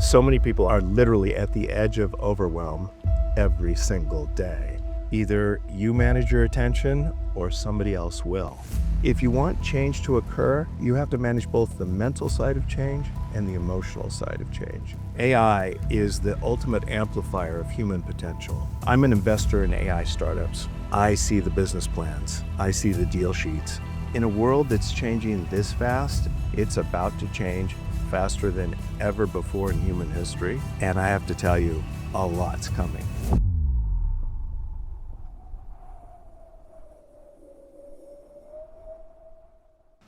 So many people are literally at the edge of overwhelm every single day. Either you manage your attention or somebody else will. If you want change to occur, you have to manage both the mental side of change and the emotional side of change. AI is the ultimate amplifier of human potential. I'm an investor in AI startups. I see the business plans. I see the deal sheets. In a world that's changing this fast, it's about to change faster than ever before in human history. And I have to tell you, a lot's coming.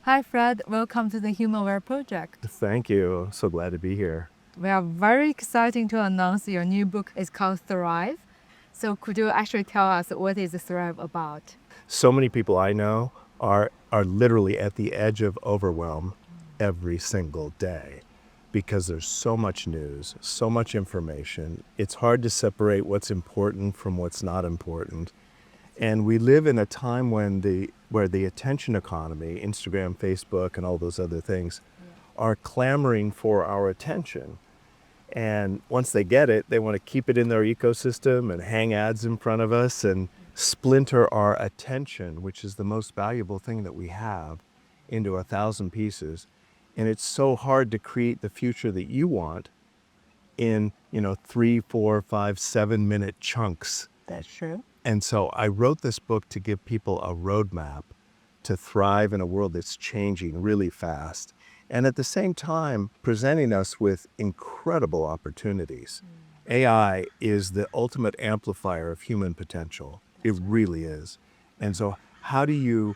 Hi Fred, welcome to the HumanWare project. Thank you. So glad to be here. We are very excited to announce your new book is called Thrive. So could you actually tell us what is Thrive about? So many people I know are literally at the edge of overwhelm every single day because there's so much news, so much information. It's hard to separate what's important from what's not important. And we live in a time where the attention economy, Instagram, Facebook, and all those other things are clamoring for our attention. And once they get it, they want to keep it in their ecosystem and hang ads in front of us and splinter our attention, which is the most valuable thing that we have, into 1,000 pieces. And it's so hard to create the future that you want in, 3, 4, 5, 7-minute chunks. That's true. And so I wrote this book to give people a roadmap to thrive in a world that's changing really fast. And at the same time, presenting us with incredible opportunities. AI is the ultimate amplifier of human potential. It really is. And so how do you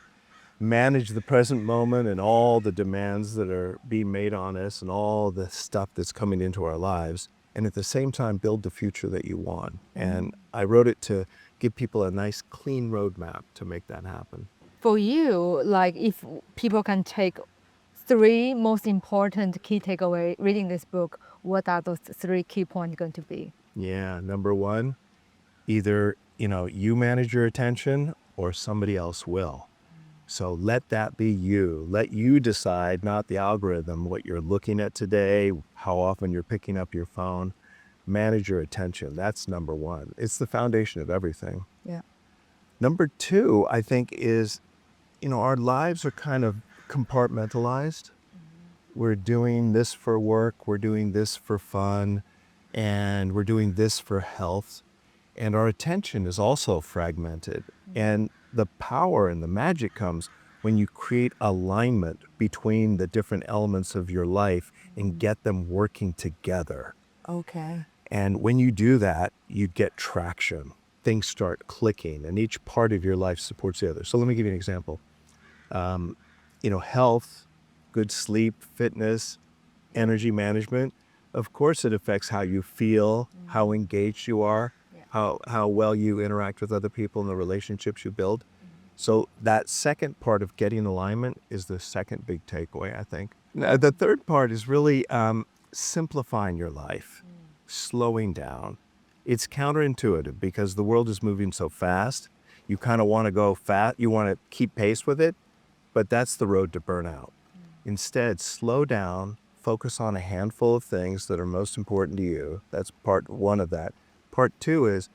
manage the present moment and all the demands that are being made on us and all the stuff that's coming into our lives, and at the same time build the future that you want? And I wrote it to give people a nice clean roadmap to make that happen. For you, like if people can take 3 most important key takeaway reading this book, what are those 3 key points going to be? Yeah, number 1, either, you manage your attention or somebody else will. So let that be you. Let you decide, not the algorithm, what you're looking at today, how often you're picking up your phone. Manage your attention. That's number 1. It's the foundation of everything. Yeah. Number 2, I think, is, our lives are kind of compartmentalized. We're doing this for work, we're doing this for fun, and we're doing this for health. And our attention is also fragmented. And the power and the magic comes when you create alignment between the different elements of your life and get them working together. Okay. And when you do that, you get traction. Things start clicking, and each part of your life supports the other. So let me give you an example. Health, good sleep, fitness, energy management, of course it affects how you feel, how engaged you are, how well you interact with other people and the relationships you build. So that second part of getting alignment is the second big takeaway, I think. Now, the third part is really simplifying your life, slowing down. It's counterintuitive because the world is moving so fast. You kind of want to go fast, you want to keep pace with it, but that's the road to burnout. Instead, slow down, focus on a handful of things that are most important to you. That's part 1 of that. Part 2 is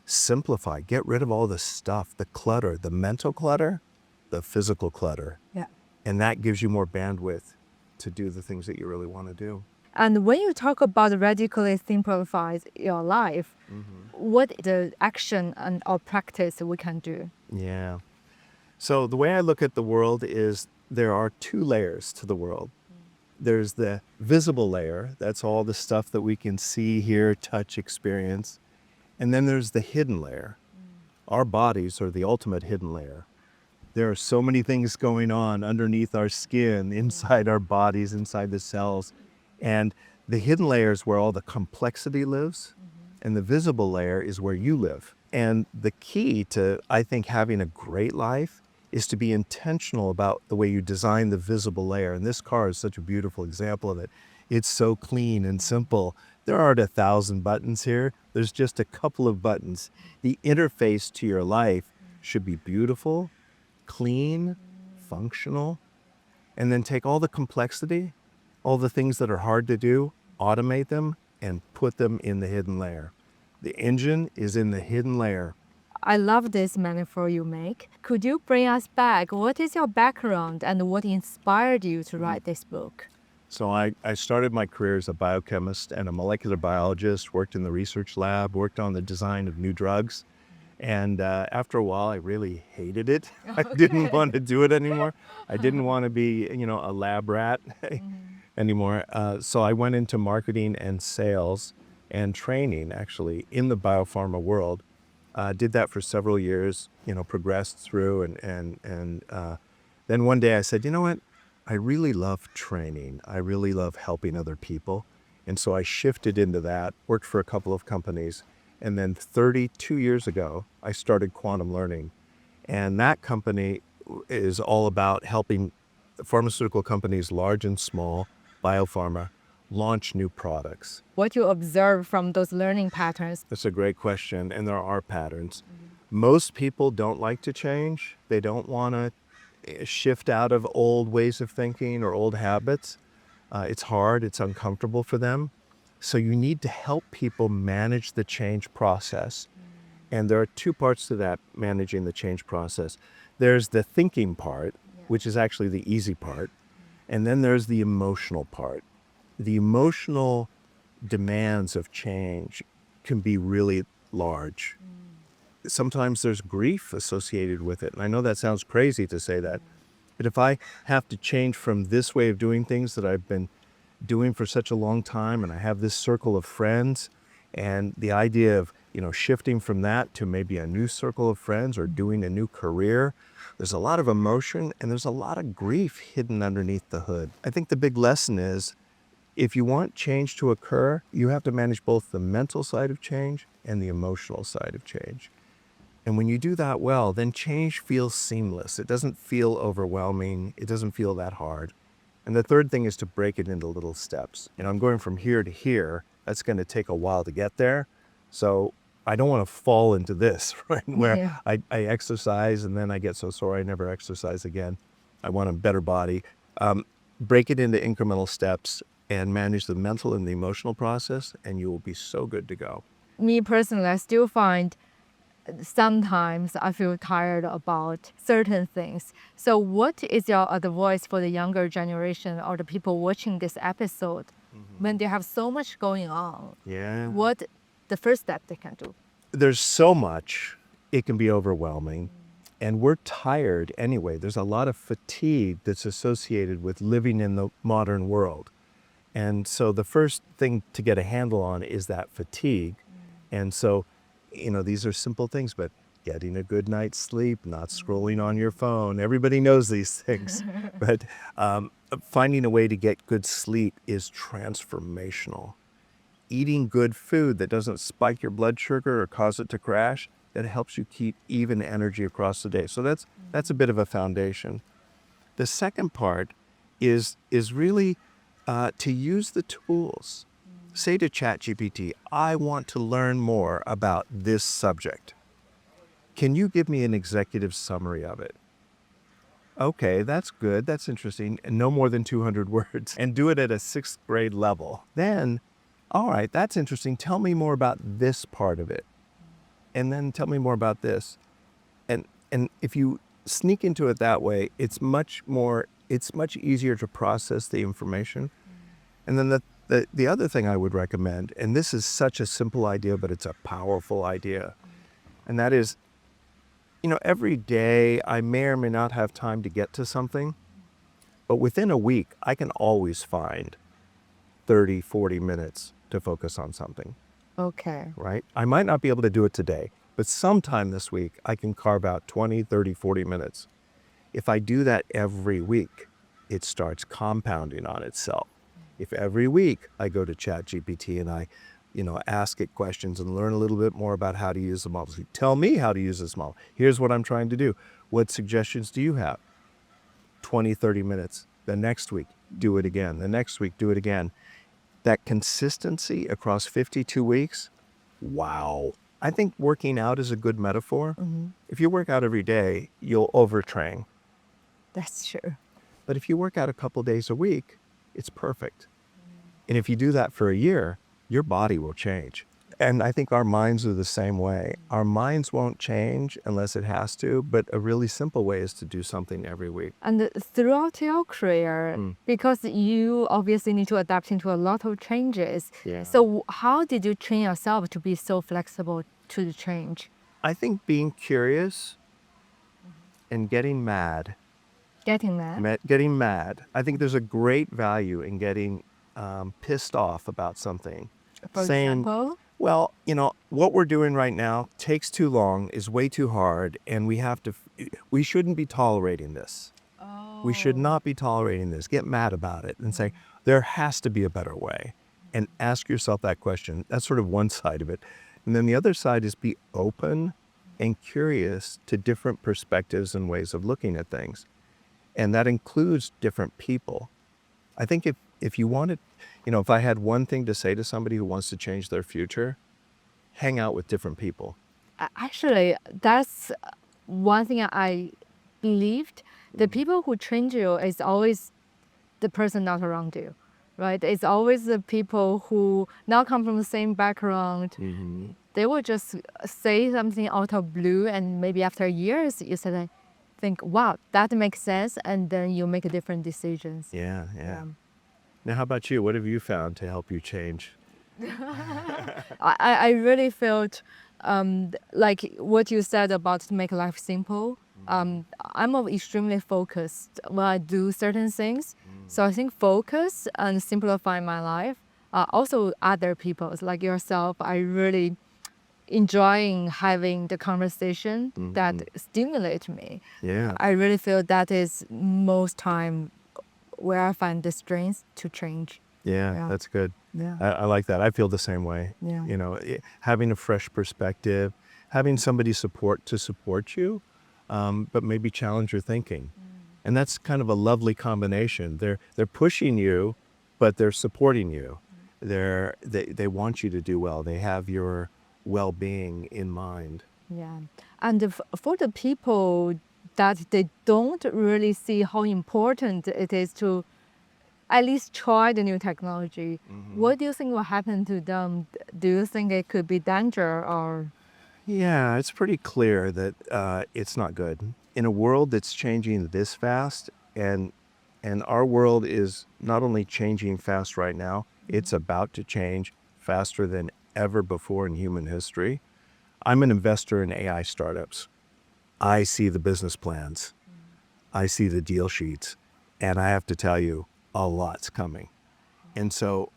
simplify, get rid of all the stuff, the clutter, the mental clutter, the physical clutter. Yeah. And that gives you more bandwidth to do the things that you really want to do. And when you talk about radically simplifies your life, what is the action and or practice we can do? Yeah. So the way I look at the world is there are 2 layers to the world. There's the visible layer, that's all the stuff that we can see, hear, touch, experience. And then there's the hidden layer. Our bodies are the ultimate hidden layer. There are so many things going on underneath our skin, inside our bodies, inside the cells. And the hidden layer is where all the complexity lives, and the visible layer is where you live. And the key to, I think, having a great life is to be intentional about the way you design the visible layer. And this car is such a beautiful example of it. It's so clean and simple. There aren't 1,000 buttons here. There's just a couple of buttons. The interface to your life should be beautiful, clean, functional, and then take all the complexity, all the things that are hard to do, automate them, and put them in the hidden layer. The engine is in the hidden layer. I love this metaphor you make. Could you bring us back? What is your background and what inspired you to write this book? So I started my career as a biochemist and a molecular biologist, worked in the research lab, worked on the design of new drugs. And after a while, I really hated it. I didn't want to do it anymore. I didn't want to be, a lab rat anymore. So I went into marketing and sales and training, actually, in the biopharma world. Did that for several years, progressed through. And then one day I said, you know what? I really love training. I really love helping other people. And so I shifted into that, worked for a couple of companies. And then 32 years ago, I started Quantum Learning. And that company is all about helping pharmaceutical companies, large and small, biopharma, launch new products. What you observe from those learning patterns? That's a great question, and there are patterns. Most people don't like to change. They don't want to shift out of old ways of thinking or old habits. It's hard, it's uncomfortable for them. So you need to help people manage the change process. And there are two parts to that, managing the change process. There's the thinking part, which is actually the easy part. And then there's the emotional part. The emotional demands of change can be really large. Sometimes there's grief associated with it. And I know that sounds crazy to say that, but if I have to change from this way of doing things that I've been doing for such a long time, and I have this circle of friends, and the idea of, shifting from that to maybe a new circle of friends or doing a new career, there's a lot of emotion and there's a lot of grief hidden underneath the hood. I think the big lesson is, if you want change to occur, you have to manage both the mental side of change and the emotional side of change. And when you do that well, then change feels seamless. It doesn't feel overwhelming. It doesn't feel that hard. And the third thing is to break it into little steps. I'm going from here to here. That's going to take a while to get there. So I don't want to fall into this, right? Where I exercise and then I get so sore I never exercise again. I want a better body. Break it into incremental steps and manage the mental and the emotional process, and you will be so good to go. Me personally, I still find sometimes I feel tired about certain things. So what is your advice for the younger generation or the people watching this episode when they have so much going on? Yeah. What the first step they can do? There's so much, it can be overwhelming. And we're tired anyway. There's a lot of fatigue that's associated with living in the modern world. And so the first thing to get a handle on is that fatigue. And so, these are simple things, but getting a good night's sleep, not scrolling on your phone, everybody knows these things. But finding a way to get good sleep is transformational. Eating good food that doesn't spike your blood sugar or cause it to crash, that helps you keep even energy across the day. So that's a bit of a foundation. The second part is really to use the tools. Say to ChatGPT, I want to learn more about this subject. Can you give me an executive summary of it? Okay, that's good. That's interesting. And no more than 200 words. And do it at a 6th grade level. Then, all right, that's interesting. Tell me more about this part of it. And then tell me more about this. And if you sneak into it that way, it's much easier to process the information. And then the other thing I would recommend, and this is such a simple idea, but it's a powerful idea, and that is, every day I may or may not have time to get to something, but within a week, I can always find 30, 40 minutes to focus on something. Okay. Right? I might not be able to do it today, but sometime this week, I can carve out 20, 30, 40 minutes. If I do that every week, it starts compounding on itself. If every week I go to ChatGPT and I, ask it questions and learn a little bit more about how to use the model. Tell me how to use this model. Here's what I'm trying to do. What suggestions do you have? 20, 30 minutes. The next week, do it again. The next week, do it again. That consistency across 52 weeks, wow. I think working out is a good metaphor. If you work out every day, you'll overtrain. That's true. But if you work out a couple days a week, it's perfect. And if you do that for a year, your body will change. And I think our minds are the same way. Our minds won't change unless it has to, but a really simple way is to do something every week. And throughout your career, because you obviously need to adapt into a lot of changes. Yeah. So how did you train yourself to be so flexible to the change? I think being curious and getting mad. Getting that? Getting mad. I think there's a great value in getting pissed off about something. For Saying, example? well, what we're doing right now takes too long, is way too hard, and we shouldn't be tolerating this. We should not be tolerating this. Get mad about it and say, there has to be a better way. And ask yourself that question. That's sort of one side of it. And then the other side is be open and curious to different perspectives and ways of looking at things. And that includes different people. I think if you wanted, if I had one thing to say to somebody who wants to change their future, hang out with different people. Actually, that's one thing I believed. The people who change you is always the person not around you, right? It's always the people who not come from the same background. They will just say something out of blue, and maybe after years you suddenly think, wow, that makes sense, and then you make different decisions. Yeah. Now, how about you? What have you found to help you change? I really felt like what you said about to make life simple. I'm extremely focused when I do certain things. So I think focus and simplify my life. Also other people's, like yourself, I really enjoying having the conversation that stimulate me. Yeah. I really feel that is most time where I find the strength to change. Yeah, that's good. Yeah. I like that. I feel the same way. Yeah. Having a fresh perspective, having somebody to support you, but maybe challenge your thinking. And that's kind of a lovely combination. They're pushing you, but they're supporting you. They want you to do well. They have your well-being in mind. Yeah. And for the people that they don't really see how important it is to at least try the new technology, what do you think will happen to them? Do you think it could be danger or? Yeah, it's pretty clear that it's not good. In a world that's changing this fast, and our world is not only changing fast right now, it's about to change faster than ever before in human history. I'm an investor in AI startups. I see the business plans. I see the deal sheets, and I have to tell you, a lot's coming. And so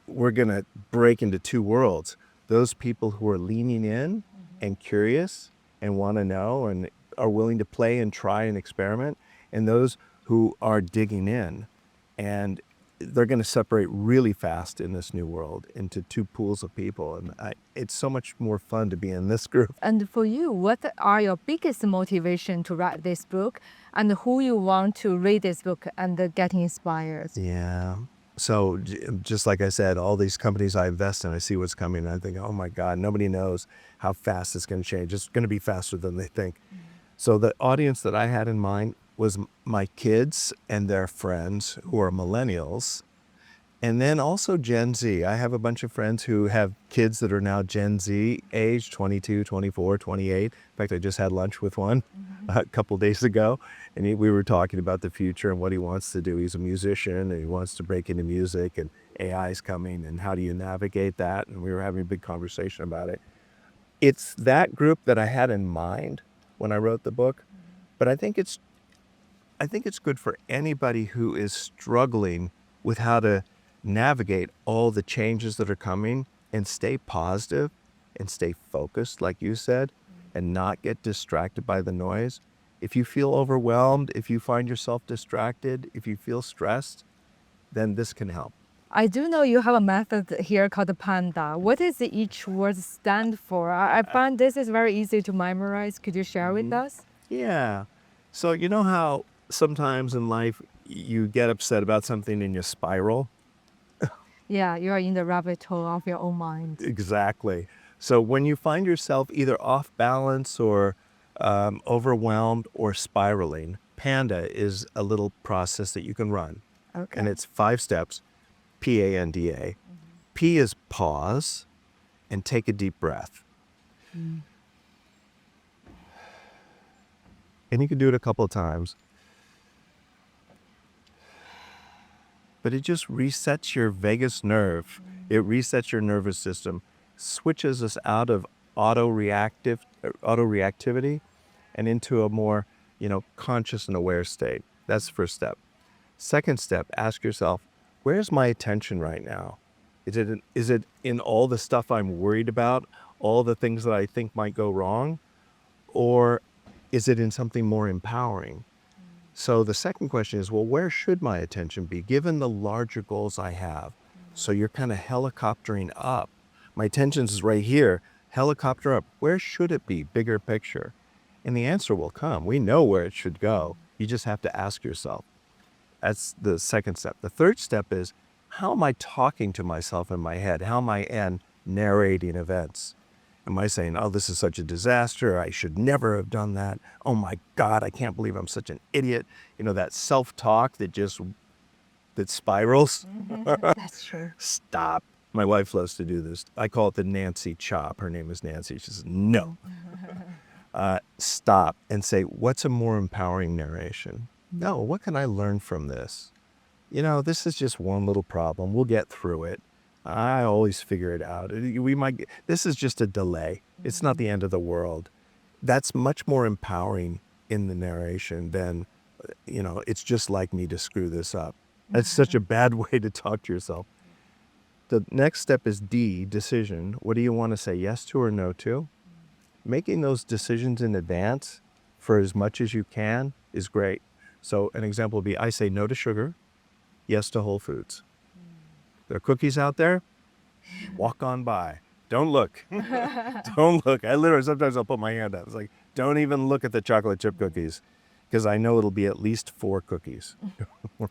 we're going to break into two worlds. Those people who are leaning in and curious and want to know and are willing to play and try and experiment, and those who are digging in. And they're going to separate really fast in this new world into two pools of people. And it's so much more fun to be in this group. And for you, what are your biggest motivation to write this book, and who you want to read this book and get inspired? Yeah. So just like I said, all these companies I invest in, I see what's coming, and I think, oh my God, nobody knows how fast it's going to change. It's going to be faster than they think. So the audience that I had in mind was my kids and their friends who are millennials, and then also Gen Z. I have a bunch of friends who have kids that are now Gen Z age, 22, 24, 28. In fact, I just had lunch with one a couple days ago, and we were talking about the future and what he wants to do. He's a musician, and he wants to break into music, and AI is coming, and how do you navigate that? And we were having a big conversation about it. It's that group that I had in mind when I wrote the book, but I think it's good for anybody who is struggling with how to navigate all the changes that are coming and stay positive and stay focused, like you said, and not get distracted by the noise. If you feel overwhelmed, if you find yourself distracted, if you feel stressed, then this can help. I do know you have a method here called PANDA. What does each word stand for? I find this is very easy to memorize. Could you share with us? Yeah. So you know how sometimes in life you get upset about something and you spiral? Yeah, you are in the rabbit hole of your own mind. Exactly. So when you find yourself either off balance or overwhelmed or spiraling, PANDA is a little process that you can run. Okay. And it's 5 steps. PANDA. P is pause and take a deep breath. And you can do it a couple of times. But it just resets your vagus nerve. It resets your nervous system, switches us out of auto-reactivity and into a more, conscious and aware state. That's the first step. Second step, ask yourself, where's my attention right now? Is it in all the stuff I'm worried about, all the things that I think might go wrong? Or is it in something more empowering? So the second question is, well, where should my attention be given the larger goals I have? So you're kind of helicoptering up. My attention is right here, helicopter up. Where should it be? Bigger picture. And the answer will come. We know where it should go. You just have to ask yourself. That's the second step. The third step is, how am I talking to myself in my head? How am I narrating events? Am I saying, oh, this is such a disaster. I should never have done that. Oh my God, I can't believe I'm such an idiot. That self-talk that spirals. That's true. Stop. My wife loves to do this. I call it the Nancy chop. Her name is Nancy. She says, no. Stop and say, what's a more empowering narration? No, what can I learn from this? This is just one little problem. We'll get through it. I always figure it out. This is just a delay. It's not the end of the world. That's much more empowering in the narration than, it's just like me to screw this up. That's such a bad way to talk to yourself. The next step is D, decision. What do you want to say yes to or no to? Making those decisions in advance for as much as you can is great. So an example would be, I say no to sugar, yes to whole foods. There are cookies out there, walk on by. Don't look. Don't look. Sometimes I'll put my hand up. It's like, don't even look at the chocolate chip cookies because I know it'll be at least 4 cookies,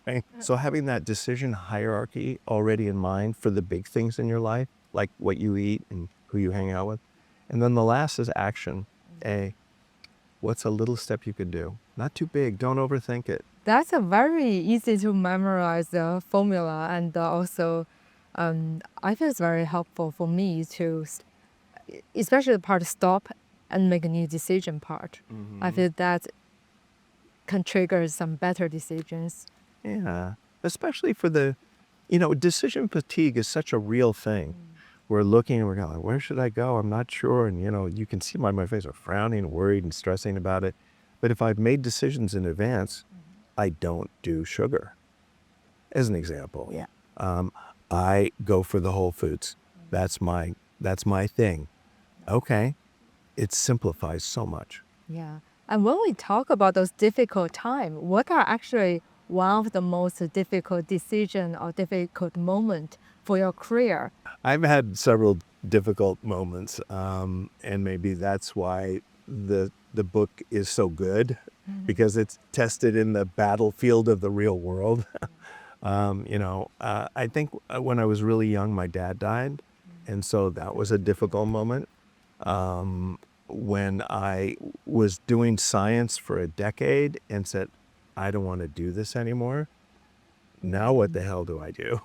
right? So having that decision hierarchy already in mind for the big things in your life, like what you eat and who you hang out with. And then the last is action. A, what's a little step you could do? Not too big. Don't overthink it. That's a very easy to memorize formula, and also I feel it's very helpful for me to, especially the part stop and make a new decision part. I feel that can trigger some better decisions. Yeah, especially for decision fatigue is such a real thing. We're looking and we're going, where should I go? I'm not sure. And, you can see my face, I'm frowning, worried and stressing about it. But if I've made decisions in advance, I don't do sugar, as an example. Yeah. I go for the whole foods. That's my thing. Okay. It simplifies so much. Yeah. And when we talk about those difficult times, what are actually one of the most difficult decision or difficult moment for your career? I've had several difficult moments, and maybe that's why the book is so good, because it's tested in the battlefield of the real world. I think when I was really young, my dad died, and so that was a difficult moment. When I was doing science for a decade and said, I don't want to do this anymore. Now what the hell do I do?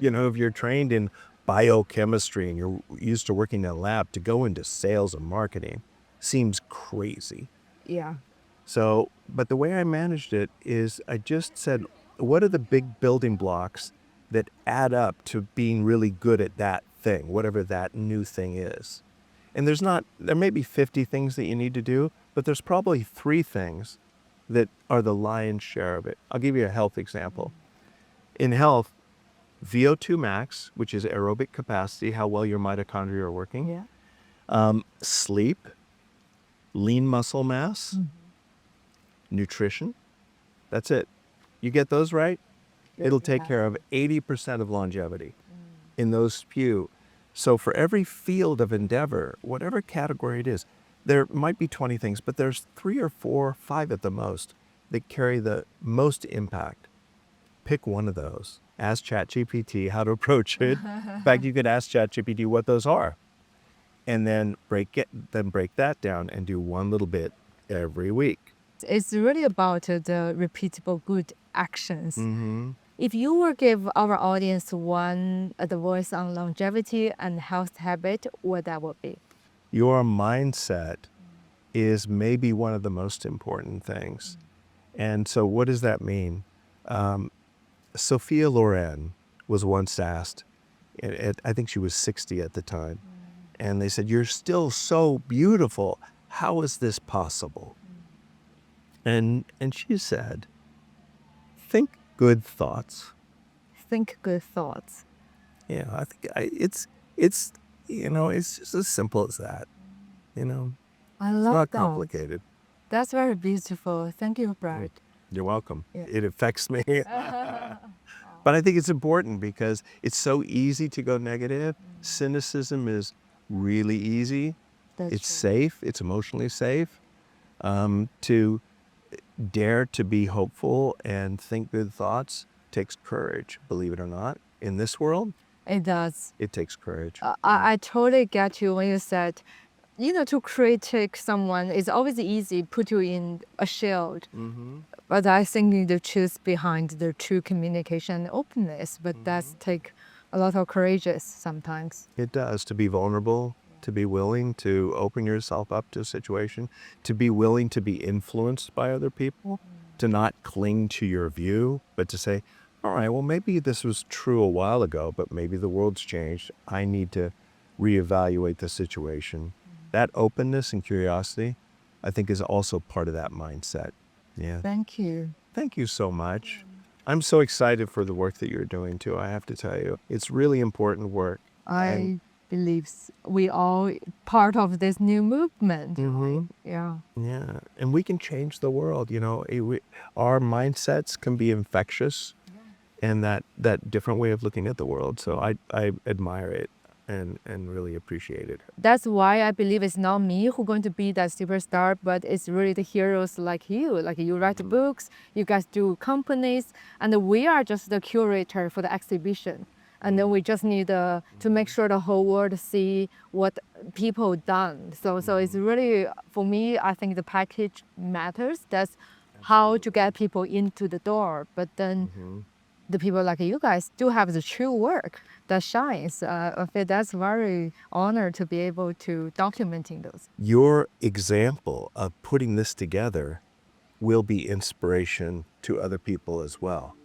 If you're trained in biochemistry and you're used to working in a lab, to go into sales and marketing seems crazy. Yeah. So, but the way I managed it is I just said, what are the big building blocks that add up to being really good at that thing, whatever that new thing is? And there may be 50 things that you need to do, but there's probably 3 things that are the lion's share of it. I'll give you a health example. In health, VO2 max, which is aerobic capacity, how well your mitochondria are working. Yeah. Sleep, lean muscle mass, nutrition. That's it. You get those right, it'll take care of 80% of longevity in those few. So for every field of endeavor, whatever category it is, there might be 20 things, but there's 3 or 4, 5 at the most that carry the most impact. Pick one of those. Ask ChatGPT how to approach it. In fact, you could ask ChatGPT what those are, and then break that down and do one little bit every week. It's really about the repeatable good actions. If you were give our audience one advice on longevity and health habit, what that would be? Your mindset is maybe one of the most important things. And so, what does that mean? Sophia Loren was once asked, I think she was 60 at the time, and they said, "You're still so beautiful. How is this possible?" And she said, "Think good thoughts." Think good thoughts. Yeah, I think it's it's just as simple as that. I It's love not that. complicated. That's very beautiful. Thank you, Brad. You're welcome. Yeah. It affects me. But I think it's important because it's so easy to go negative. Cynicism is really easy. That's It's true. safe. It's emotionally safe. To dare to be hopeful and think good thoughts takes courage, believe it or not. In this world, It does. it takes courage. I totally get you when you said, to critique someone is always easy, put you in a shield. But I think the truth behind the true communication and openness, but that's take a lot of courageous sometimes. It does, to be vulnerable, to be willing to open yourself up to a situation, to be willing to be influenced by other people, to not cling to your view, but to say, all right, well, maybe this was true a while ago, but maybe the world's changed. I need to reevaluate the situation. That openness and curiosity, I think, is also part of that mindset. Yeah. Thank you. Thank you so much. I'm so excited for the work that you're doing too, I have to tell you. It's really important work. I believe we all part of this new movement. Mhm. Yeah. Yeah, and we can change the world, our mindsets can be infectious, and that different way of looking at the world. So I admire it and really appreciate it. That's why I believe it's not me who's going to be that superstar, but it's really the heroes like you. Like you write books, you guys do companies, and we are just the curator for the exhibition. And then we just need to make sure the whole world see what people done. So it's really, for me, I think the package matters. That's how to get people into the door. But then the people like you guys do have the true work that shines. I feel that's very honored to be able to documenting those. Your example of putting this together will be inspiration to other people as well.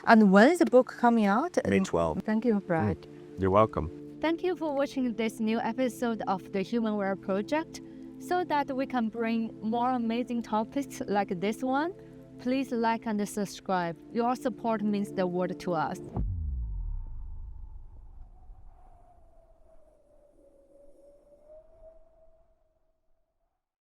And when is the book coming out? May 12th. Thank you, Brad. You're welcome. Thank you for watching this new episode of the Humanware Project. So that we can bring more amazing topics like this one, please like and subscribe. Your support means the world to us.